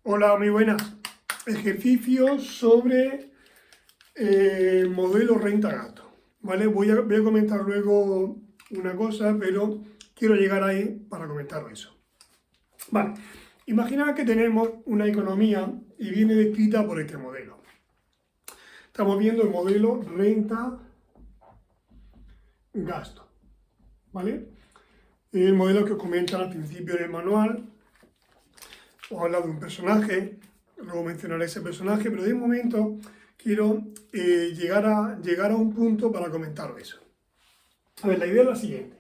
Hola, muy buenas. Ejercicios sobre modelo renta-gasto. ¿Vale? Voy a comentar luego una cosa, pero quiero llegar ahí para comentar eso. Vale, imaginad que tenemos una economía y viene descrita por este modelo. Estamos viendo el modelo renta-gasto. ¿Vale? El modelo que os comentan al principio en el manual. Os habla de un personaje, luego mencionaré ese personaje, pero de momento quiero llegar a un punto para comentar eso. A ver, la idea es la siguiente.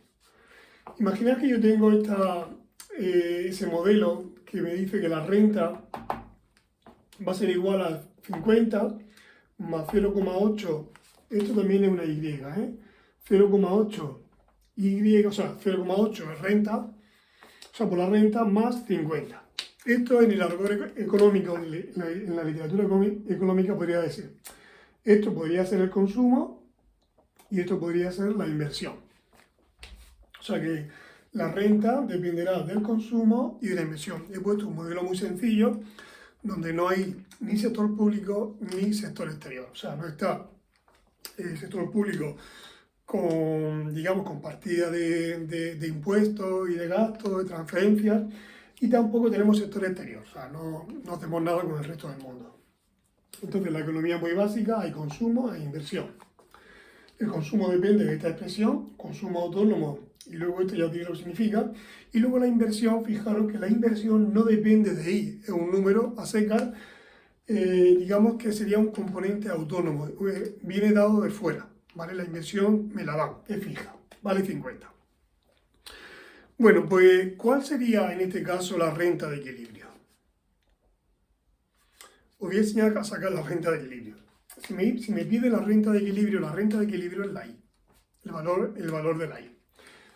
Imaginad que yo tengo ese modelo que me dice que la renta va a ser igual a 50 más 0,8, esto también es una Y, 0,8 Y, o sea, 0,8 es renta, o sea, por la renta más 50. Esto en el argot económico, en la literatura económica podría decir, esto podría ser el consumo y esto podría ser la inversión. O sea que la renta dependerá del consumo y de la inversión. He puesto un modelo muy sencillo donde no hay ni sector público ni sector exterior. O sea, no está el sector público con, digamos, con partida de impuestos y de gastos, de transferencias, y tampoco tenemos sector exterior, o sea, no hacemos nada con el resto del mundo. Entonces, la economía es muy básica, hay consumo, hay inversión. El consumo depende de esta expresión, consumo autónomo, y luego esto ya tiene lo que significa. Y luego la inversión, fijaros que la inversión no depende de I, es un número a secas, digamos que sería un componente autónomo, viene dado de fuera, ¿vale? La inversión me la dan, es fija, vale 50. Bueno, pues, ¿cuál sería en este caso la renta de equilibrio? Os voy a enseñar a sacar la renta de equilibrio. Si me pide la renta de equilibrio es la I, el valor de la I.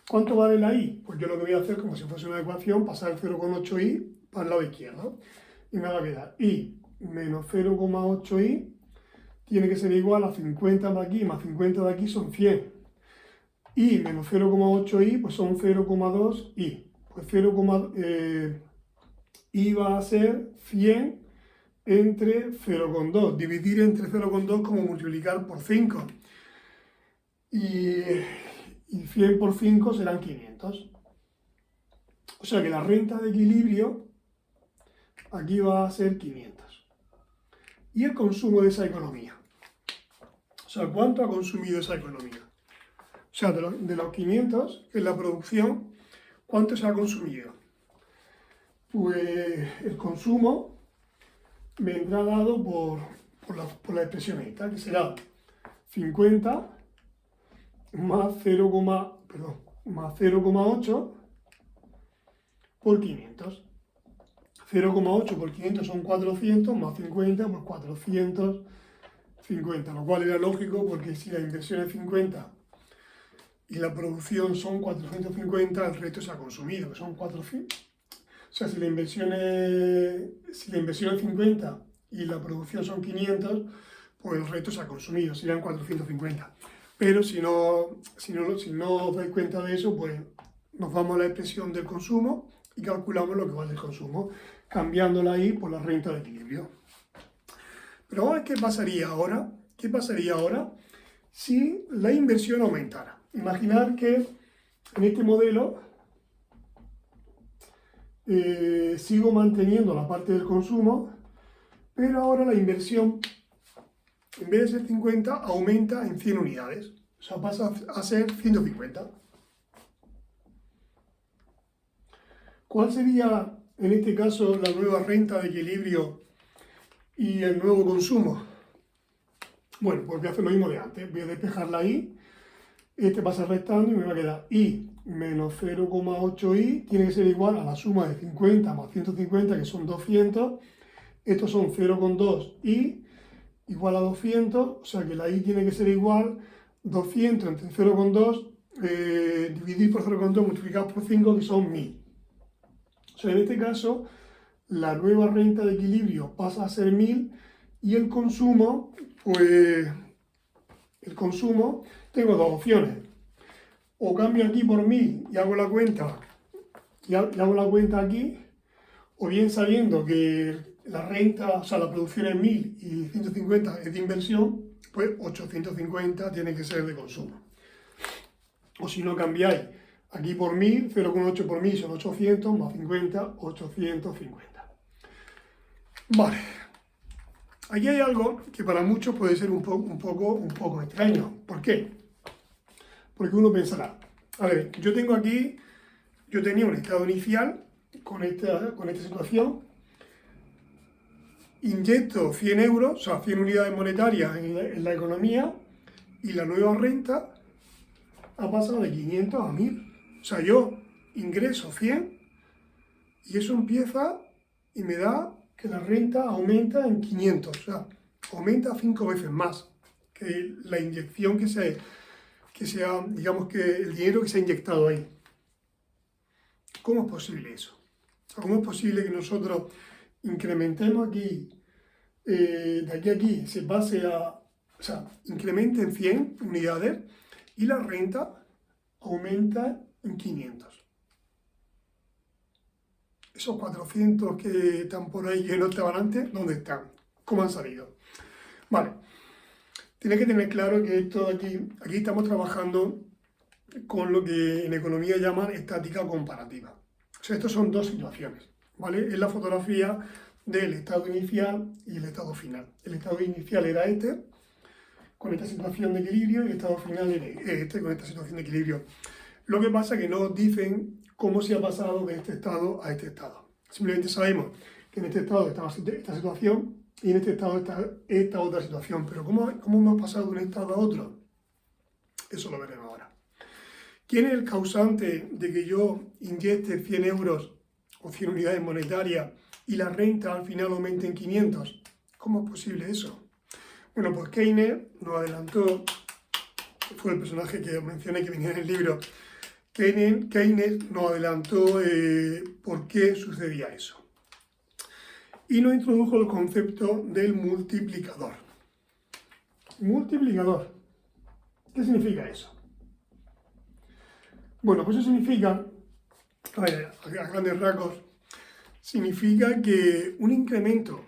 ¿Cuánto vale la I? Pues yo lo que voy a hacer, como si fuese una ecuación, pasar el 0,8i para el lado izquierdo. Y me va a quedar I menos 0,8i tiene que ser igual a 50 de aquí más 50 de aquí son 100. I menos 0,8i pues son 0,2i. Pues i va a ser 100 entre 0,2. Dividir entre 0,2 como multiplicar por 5. Y 100 por 5 serán 500. O sea que la renta de equilibrio aquí va a ser 500. Y el consumo de esa economía. O sea, ¿cuánto ha consumido esa economía? O sea, de los 500, que es la producción, ¿cuánto se ha consumido? Pues el consumo vendrá dado por la expresión esta, que será 50 más 0,8 por 500. 0,8 por 500 son 400, más 50, pues 450, lo cual era lógico porque si la inversión es 50 y la producción son 450, el resto se ha consumido, que son 400. O sea, si la inversión es 50 y la producción son 500, pues el resto se ha consumido, serían 450. Pero si no os dais cuenta de eso, pues nos vamos a la expresión del consumo y calculamos lo que vale el consumo, cambiándola ahí por la renta de equilibrio. Pero ahora, ¿qué pasaría ahora? ¿Qué pasaría ahora si la inversión aumentara? Imaginad que en este modelo sigo manteniendo la parte del consumo, pero ahora la inversión, en vez de ser 50, aumenta en 100 unidades. O sea, pasa a ser 150. ¿Cuál sería, en este caso, la nueva renta de equilibrio y el nuevo consumo? Bueno, pues voy a hacer lo mismo de antes. Voy a despejar la I. Este pasa restando y me va a quedar I menos 0,8i tiene que ser igual a la suma de 50 más 150, que son 200. Estos son 0,2i igual a 200, o sea que la i tiene que ser igual 200 entre 0,2, dividir por 0,2 multiplicar por 5, que son 1000. O sea, en este caso, la nueva renta de equilibrio pasa a ser 1000 y el consumo, pues, tengo dos opciones. O cambio aquí por 1000 y hago la cuenta, aquí, o bien sabiendo que la renta, o sea, la producción es 1000 y 150 es de inversión, pues 850 tiene que ser de consumo. O si no cambiáis aquí por 1000, 0,8 por 1000 son 800, más 50, 850. Vale. Aquí hay algo que para muchos puede ser un poco extraño. ¿Por qué? Porque uno pensará, a ver, yo tenía un estado inicial con esta situación, inyecto 100 euros, o sea, 100 unidades monetarias en la economía, y la nueva renta ha pasado de 500 a 1000. O sea, yo ingreso 100 y eso empieza y me da que la renta aumenta en 500. O sea, aumenta 5 veces más que la inyección que sea, digamos que el dinero que se ha inyectado ahí. ¿Cómo es posible eso? O sea, ¿cómo es posible que nosotros incrementemos aquí, de aquí a aquí, se pase a, o sea, incremente en 100 unidades y la renta aumenta en 500? Esos 400 que están por ahí que no estaban antes, ¿dónde están? ¿Cómo han salido? Vale, tienes que tener claro que esto de aquí estamos trabajando con lo que en economía llaman estática comparativa. O sea, estos son dos situaciones, ¿vale? Es la fotografía del estado inicial y el estado final. El estado inicial era este, con esta situación de equilibrio, y el estado final era este, con esta situación de equilibrio. Lo que pasa es que no nos dicen cómo se ha pasado de este estado a este estado. Simplemente sabemos que en este estado estaba esta situación y en este estado está esta otra situación. Pero ¿cómo hemos pasado de un estado a otro? Eso lo veremos ahora. ¿Quién es el causante de que yo inyecte 100 euros o 100 unidades monetarias y la renta al final aumente en 500? ¿Cómo es posible eso? Bueno, pues Keynes nos adelantó, fue el personaje que os mencioné que venía en el libro. Keynes nos adelantó por qué sucedía eso. Y nos introdujo el concepto del multiplicador. Multiplicador. ¿Qué significa eso? Bueno, pues eso significa, a grandes rasgos, significa que un incremento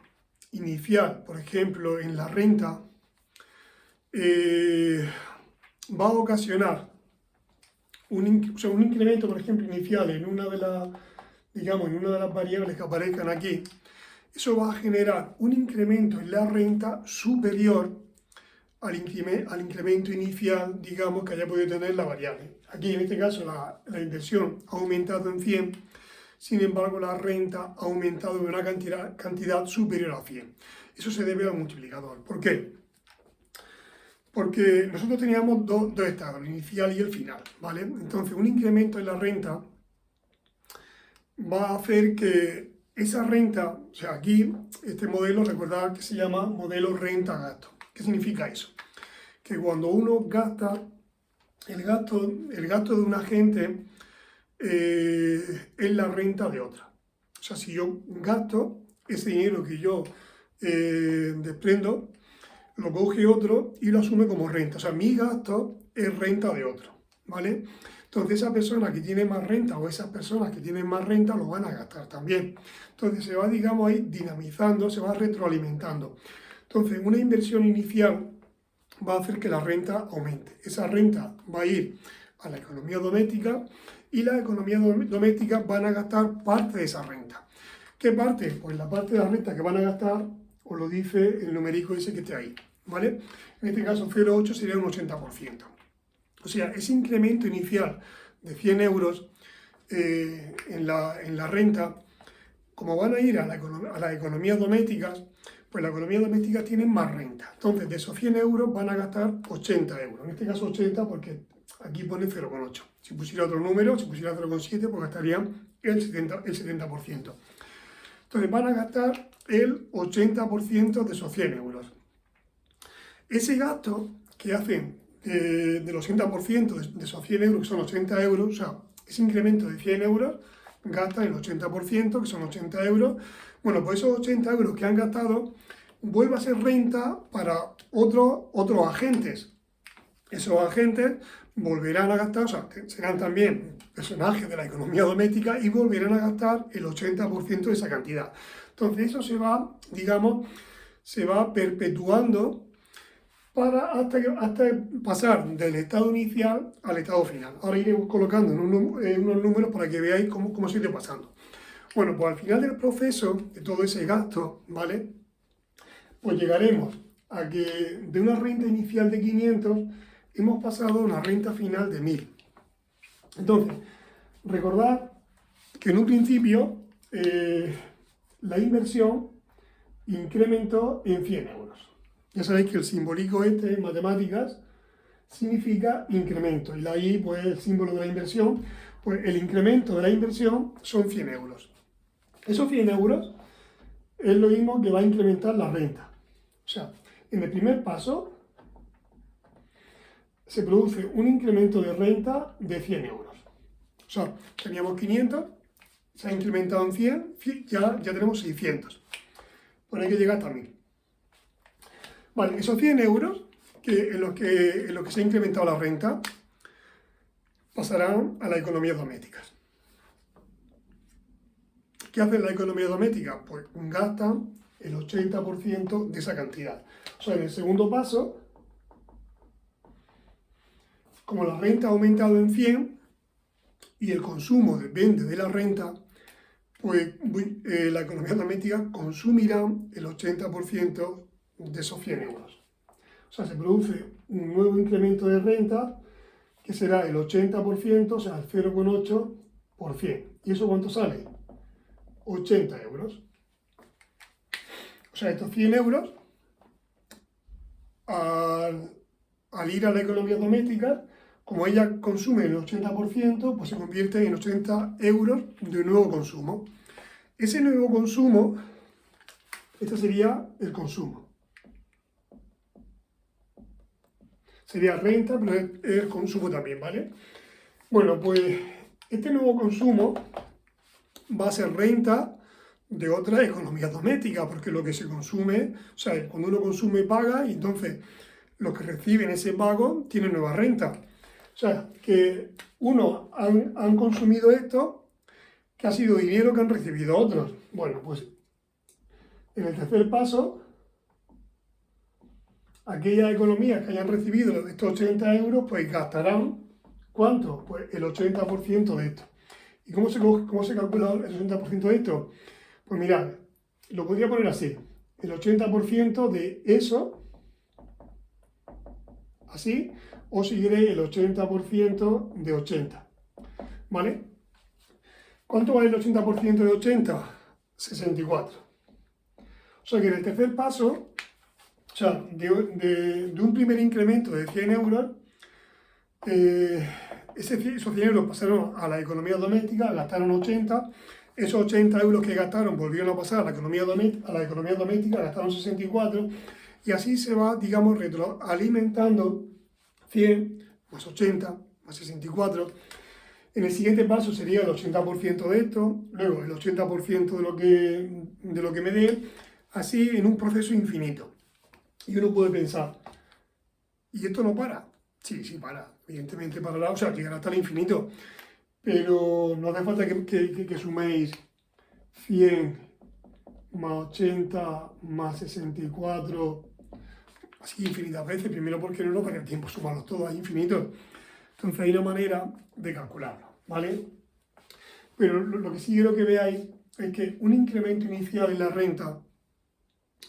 inicial, por ejemplo, en la renta, va a ocasionar un incremento, por ejemplo, inicial en una de las variables que aparezcan aquí. Eso va a generar un incremento en la renta superior al incremento inicial, digamos, que haya podido tener la variable. Aquí, en este caso, la inversión ha aumentado en 100, sin embargo, la renta ha aumentado en una cantidad superior a 100. Eso se debe al multiplicador. ¿Por qué? Porque nosotros teníamos dos estados, el inicial y el final, ¿vale? Entonces, un incremento en la renta va a hacer que esa renta, o sea, aquí, este modelo, recordad que se llama modelo renta-gasto. ¿Qué significa eso? Que cuando uno gasta, el gasto de un agente es la renta de otra. O sea, si yo gasto, ese dinero que yo desprendo, lo coge otro y lo asume como renta. O sea, mi gasto es renta de otro, ¿vale? Entonces esa persona que tiene más renta o esas personas que tienen más renta lo van a gastar también. Entonces se va, digamos, ahí dinamizando, se va retroalimentando. Entonces una inversión inicial va a hacer que la renta aumente. Esa renta va a ir a la economía doméstica y las economías domésticas van a gastar parte de esa renta. ¿Qué parte? Pues la parte de la renta que van a gastar os lo dice el numérico ese que está ahí, ¿vale? En este caso 0,8 sería un 80%. O sea, ese incremento inicial de 100 euros en la renta, como van a ir a las economías domésticas, pues las economías domésticas tienen más renta. Entonces, de esos 100 euros van a gastar 80 euros. En este caso 80 porque aquí pone 0,8. Si pusiera otro número, si pusiera 0,7, pues gastarían el 70%. Entonces van a gastar el 80% de esos 100 euros. Ese gasto que hacen del 80% de esos 100 euros, que son 80 euros, o sea, ese incremento de 100 euros, gastan el 80%, que son 80 euros. Bueno, pues esos 80 euros que han gastado vuelve a ser renta para otros agentes. Esos agentes volverán a gastar, o sea, serán también personajes de la economía doméstica y volverán a gastar el 80% de esa cantidad. Entonces eso se va, digamos, se va perpetuando hasta pasar del estado inicial al estado final. Ahora iré colocando unos números para que veáis cómo se irá pasando. Bueno, pues al final del proceso, de todo ese gasto, ¿vale? Pues llegaremos a que de una renta inicial de 500 hemos pasado a una renta final de 1000. Entonces, recordad que en un principio la inversión incrementó en 100 euros. Ya sabéis que el simbólico este en matemáticas significa incremento. Y ahí, pues, el símbolo de la inversión, pues el incremento de la inversión son 100 euros. Esos 100 euros es lo mismo que va a incrementar la renta. O sea, en el primer paso se produce un incremento de renta de 100 euros. O sea, teníamos 500, se ha incrementado en 100, ya tenemos 600. Pues hay que llegar hasta 1000. Vale, esos 100 euros en los que se ha incrementado la renta pasarán a las economías domésticas. ¿Qué hace la economía doméstica? Pues gastan el 80% de esa cantidad. O sea, en el segundo paso, como la renta ha aumentado en 100 y el consumo depende de la renta, pues la economía doméstica consumirá el 80% de esos 100 euros. O sea, se produce un nuevo incremento de renta que será el 80%, o sea, el 0,8%. ¿Y eso cuánto sale? 80 euros. O sea, estos 100 euros, al ir a la economía doméstica, como ella consume el 80%, pues se convierte en 80 euros de nuevo consumo. Ese nuevo consumo, este sería el consumo. Sería renta, pero es el consumo también, ¿vale? Bueno, pues este nuevo consumo va a ser renta de otra economía doméstica, porque lo que se consume, o sea, cuando uno consume paga, y entonces los que reciben ese pago tienen nueva renta. O sea, que unos han consumido esto, que ha sido dinero que han recibido otros. Bueno, pues en el tercer paso, aquellas economías que hayan recibido estos 80 euros, pues gastarán, ¿cuánto? Pues el 80% de esto. ¿Y cómo se calcula el 80% de esto? Pues mirad, lo podría poner así, el 80% de eso, así, o seguiré el 80% de 80, ¿vale? ¿Cuánto vale el 80% de 80? 64. O sea que en el tercer paso, o sea, de un primer incremento de 100 euros, esos 100 euros pasaron a la economía doméstica, gastaron 80, esos 80 euros que gastaron volvieron a pasar a la economía doméstica, gastaron 64, y así se va, digamos, retroalimentando 100 más 80 más 64. En el siguiente paso sería el 80% de esto, luego el 80% de lo que me dé, así en un proceso infinito. Y uno puede pensar, ¿y esto no para? Sí, sí para, evidentemente parará, o sea, llegará hasta el infinito, pero no hace falta que suméis 100 más 80 más 64, así infinitas veces, primero porque no nos daría tiempo sumarlos todos, es infinito. Entonces hay una manera de calcularlo, ¿vale? Pero lo que sí quiero que veáis es que un incremento inicial en la renta,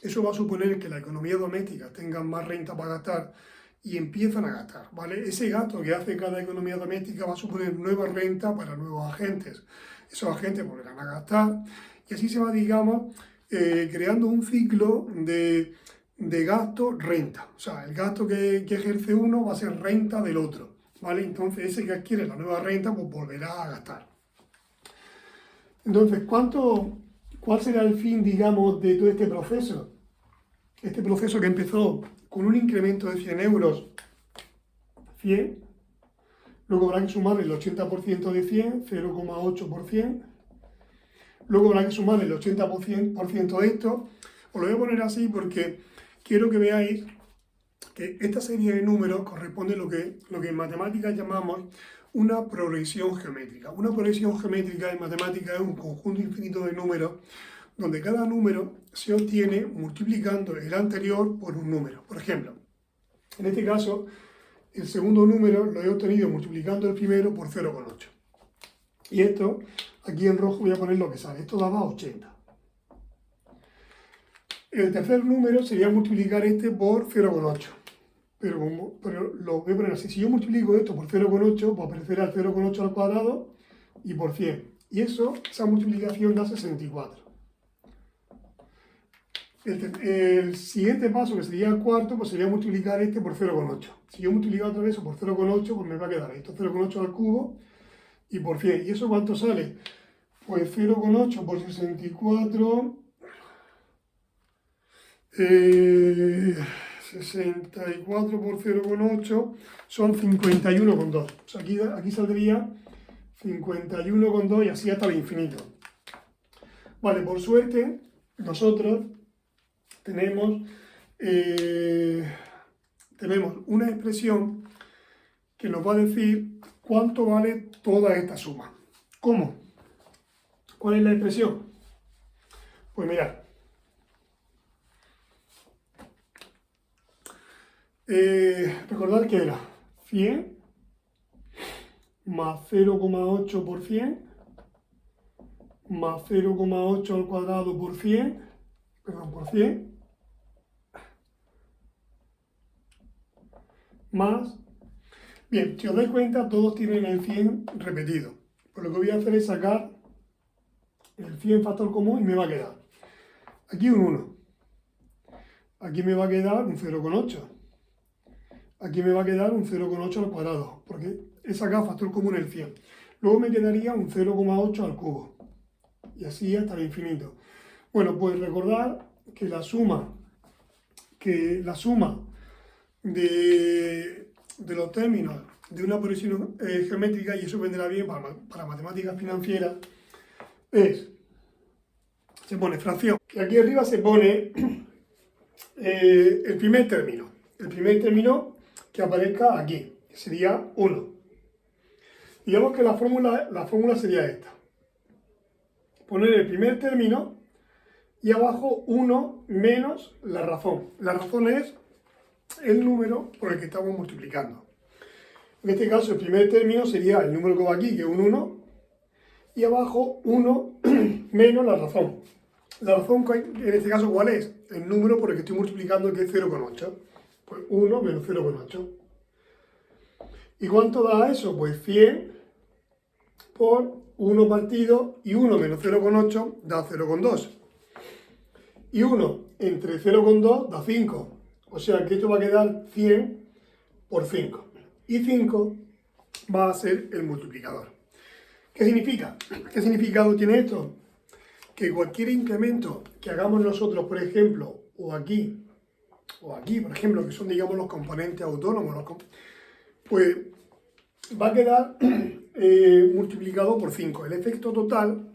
eso va a suponer que la economía doméstica tenga más renta para gastar y empiezan a gastar, ¿vale? Ese gasto que hace cada economía doméstica va a suponer nueva renta para nuevos agentes. Esos agentes volverán a gastar y así se va, digamos, creando un ciclo de gasto-renta. O sea, el gasto que ejerce uno va a ser renta del otro, ¿vale? Entonces ese que adquiere la nueva renta pues volverá a gastar. Entonces, ¿cuál será el fin, digamos, de todo este proceso? Este proceso que empezó con un incremento de 100 euros, 100, luego habrá que sumar el 80% de 100, 0,8%, luego habrá que sumar el 80% de esto. Os lo voy a poner así porque quiero que veáis que esta serie de números corresponde a lo que en matemáticas llamamos una progresión geométrica. Una progresión geométrica en matemáticas es un conjunto infinito de números donde cada número se obtiene multiplicando el anterior por un número. Por ejemplo, en este caso, el segundo número lo he obtenido multiplicando el primero por 0,8. Y esto, aquí en rojo voy a poner lo que sale. Esto daba 80. El tercer número sería multiplicar este por 0,8. Pero lo voy a poner así. Si yo multiplico esto por 0,8, pues aparecerá 0,8 al cuadrado y por 100. Y esa multiplicación da 64. El siguiente paso, que sería el cuarto, pues sería multiplicar este por 0,8. Si yo multiplico otra vez por 0,8, pues me va a quedar esto 0,8 al cubo y por 100. ¿Y eso cuánto sale? Pues 0,8 por 64... 64 por 0,8 son 51,2. O sea, aquí saldría 51,2 y así hasta el infinito. Vale, por suerte, nosotros tenemos una expresión que nos va a decir cuánto vale toda esta suma. ¿Cómo? ¿Cuál es la expresión? Pues mirad. Recordad que era 100 más 0,8 por 100 más 0,8 al cuadrado por 100, por 100, más, bien, si os dais cuenta, todos tienen el 100 repetido. Pues lo que voy a hacer es sacar el 100 factor común y me va a quedar aquí un 1, aquí me va a quedar un 0,8. Aquí me va a quedar un 0,8 al cuadrado, porque he sacado factor común el 100. Luego me quedaría un 0,8 al cubo. Y así hasta el infinito. Bueno, pues recordar que la suma de los términos de una progresión geométrica, y eso vendrá bien para matemáticas financieras, se pone fracción. Y aquí arriba se pone el primer término. El primer término que aparezca aquí, que sería 1. Digamos que la fórmula sería esta. Poner el primer término y abajo 1 menos la razón. La razón es el número por el que estamos multiplicando. En este caso el primer término sería el número que va aquí, que es un 1, y abajo 1 menos la razón. La razón en este caso, ¿cuál es? El número por el que estoy multiplicando, que es 0,8. Pues 1 menos 0,8. ¿Y cuánto da eso? Pues 100 por 1 partido, y 1 menos 0,8 da 0,2. Y 1 entre 0,2 da 5. O sea que esto va a quedar 100 por 5. Y 5 va a ser el multiplicador. ¿Qué significa? ¿Qué significado tiene esto? Que cualquier incremento que hagamos nosotros, por ejemplo, o aquí, por ejemplo, que son, digamos, los componentes autónomos, pues va a quedar multiplicado por 5. El efecto total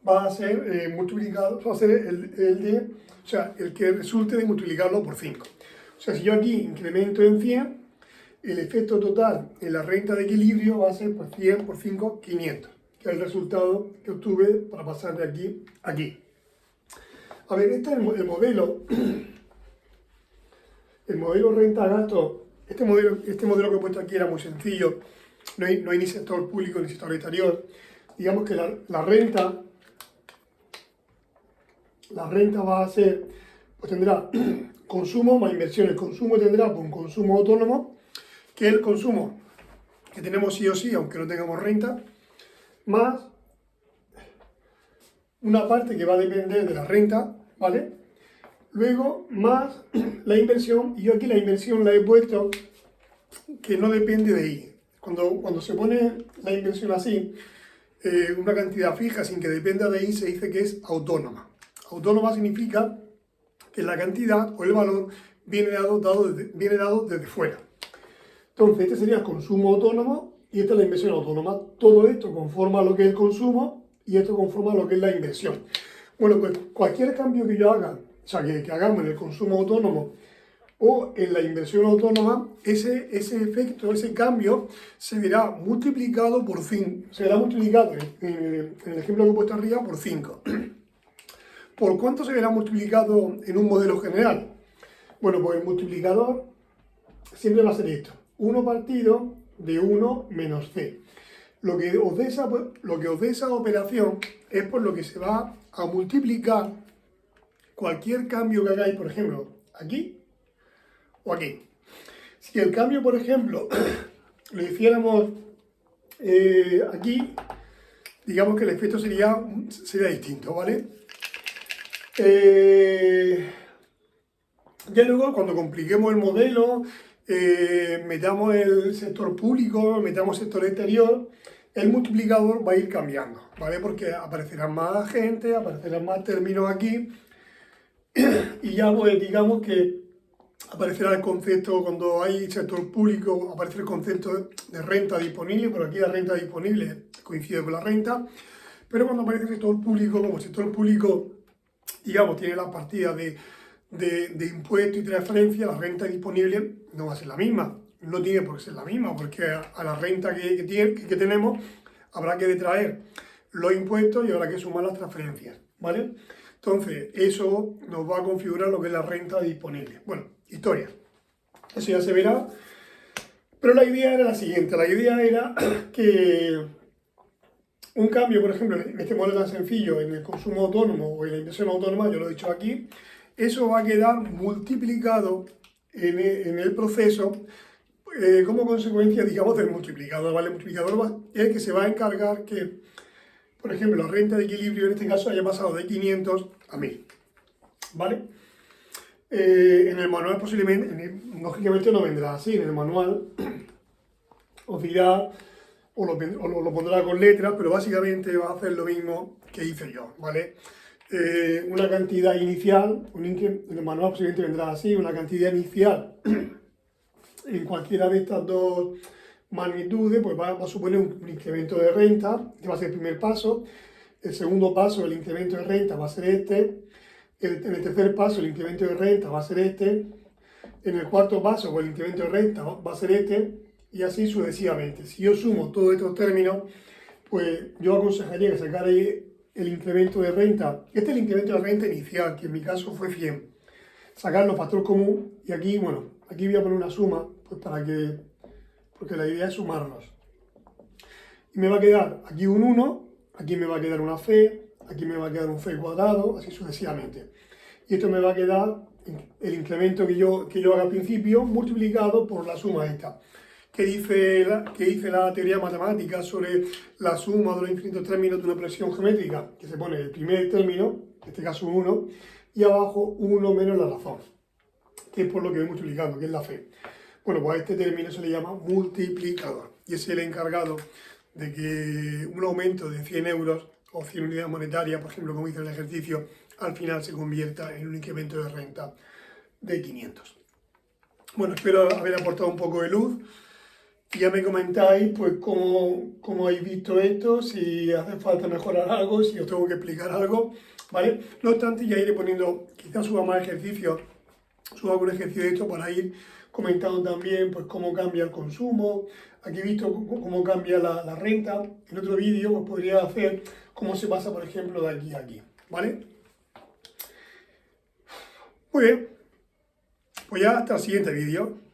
va a ser multiplicado, va a ser el que resulte de multiplicarlo por 5. O sea, si yo aquí incremento en 100, el efecto total en la renta de equilibrio va a ser pues, 100 por 5, 500, que es el resultado que obtuve para pasar de aquí a aquí. A ver, este es el modelo. El modelo renta-gasto, este modelo que he puesto aquí era muy sencillo, no hay ni sector público ni sector exterior. Digamos que la renta va a ser, pues tendrá consumo más inversión. El consumo tendrá pues, un consumo autónomo, que es el consumo que tenemos sí o sí, aunque no tengamos renta, más una parte que va a depender de la renta, ¿vale? Luego, más la inversión, y yo aquí la inversión la he puesto que no depende de I. Cuando se pone la inversión así, una cantidad fija sin que dependa de I, se dice que es autónoma. Autónoma significa que la cantidad o el valor viene dado desde fuera. Entonces, este sería el consumo autónomo y esta es la inversión autónoma. Todo esto conforma lo que es el consumo y esto conforma lo que es la inversión. Bueno, pues cualquier cambio que yo haga, o sea, que hagamos en el consumo autónomo o en la inversión autónoma, ese efecto, ese cambio, se verá multiplicado por 5. Se verá multiplicado, en el ejemplo que he puesto arriba, por 5. ¿Por cuánto se verá multiplicado en un modelo general? Bueno, pues el multiplicador siempre va a ser esto. 1 partido de 1 menos c. Lo que os dé esa operación es por lo que se va a multiplicar cualquier cambio que hagáis, por ejemplo, aquí o aquí. Si el cambio, por ejemplo, lo hiciéramos aquí, digamos que el efecto sería distinto, ¿vale? Ya luego, cuando compliquemos el modelo, metamos el sector público, metamos el sector exterior, el multiplicador va a ir cambiando, ¿vale? Porque aparecerán más gente, aparecerán más términos aquí, y ya pues digamos que aparecerá el concepto, cuando hay sector público, aparece el concepto de renta disponible, pero aquí la renta disponible coincide con la renta, pero cuando aparece el sector público, como el sector público, digamos, tiene la partida de impuestos y transferencias, la renta disponible no va a ser la misma, no tiene por qué ser la misma, porque a la renta que tenemos habrá que detraer los impuestos y habrá que sumar las transferencias, ¿vale? Entonces, eso nos va a configurar lo que es la renta disponible. Bueno, historia. Eso ya se verá. Pero la idea era la siguiente. La idea era que un cambio, por ejemplo, en este modelo tan sencillo, en el consumo autónomo o en la inversión autónoma, yo lo he dicho aquí, eso va a quedar multiplicado en el proceso como consecuencia, digamos, del multiplicador, ¿vale? El multiplicador es el que se va a encargar que, por ejemplo, la renta de equilibrio en este caso haya pasado de 500 a 1000, ¿vale? En el manual posiblemente, lógicamente no vendrá así, en el manual os dirá, o lo pondrá con letras, pero básicamente va a hacer lo mismo que hice yo, ¿vale? Una cantidad inicial, en el manual posiblemente vendrá así, una cantidad inicial en cualquiera de estas dos magnitudes, pues va a suponer un incremento de renta, que va a ser el primer paso. El segundo paso, el incremento de renta, va a ser este. En el tercer paso, el incremento de renta va a ser este. En el cuarto paso, pues el incremento de renta va a ser este. Y así sucesivamente. Si yo sumo todos estos términos, pues yo aconsejaría que sacarais el incremento de renta. Este es el incremento de renta inicial, que en mi caso fue 100. Sacarlo factor común. Y aquí, bueno, aquí voy a poner una suma, pues porque la idea es sumarlos. Y me va a quedar aquí un 1, aquí me va a quedar una c, aquí me va a quedar un c cuadrado, así sucesivamente. Y esto me va a quedar el incremento que yo haga al principio multiplicado por la suma esta. Que dice la teoría matemática sobre la suma de los infinitos términos de una expresión geométrica, que se pone el primer término, en este caso 1, y abajo 1 menos la razón, que es por lo que voy multiplicando, que es la fe. Bueno, pues a este término se le llama multiplicador, y es el encargado de que un aumento de 100 euros o 100 unidades monetarias, por ejemplo, como dice el ejercicio, al final se convierta en un incremento de renta de 500. Bueno, espero haber aportado un poco de luz. Y ya me comentáis pues cómo habéis visto esto, si hace falta mejorar algo, si os tengo que explicar algo, ¿vale? No obstante, ya iré poniendo, quizás suba más ejercicios, suba algún ejercicio de esto para ir comentando también pues cómo cambia el consumo. Aquí he visto cómo cambia la renta. En otro vídeo pues podría hacer cómo se pasa, por ejemplo, de aquí a aquí, ¿vale? Muy bien, pues ya hasta el siguiente vídeo.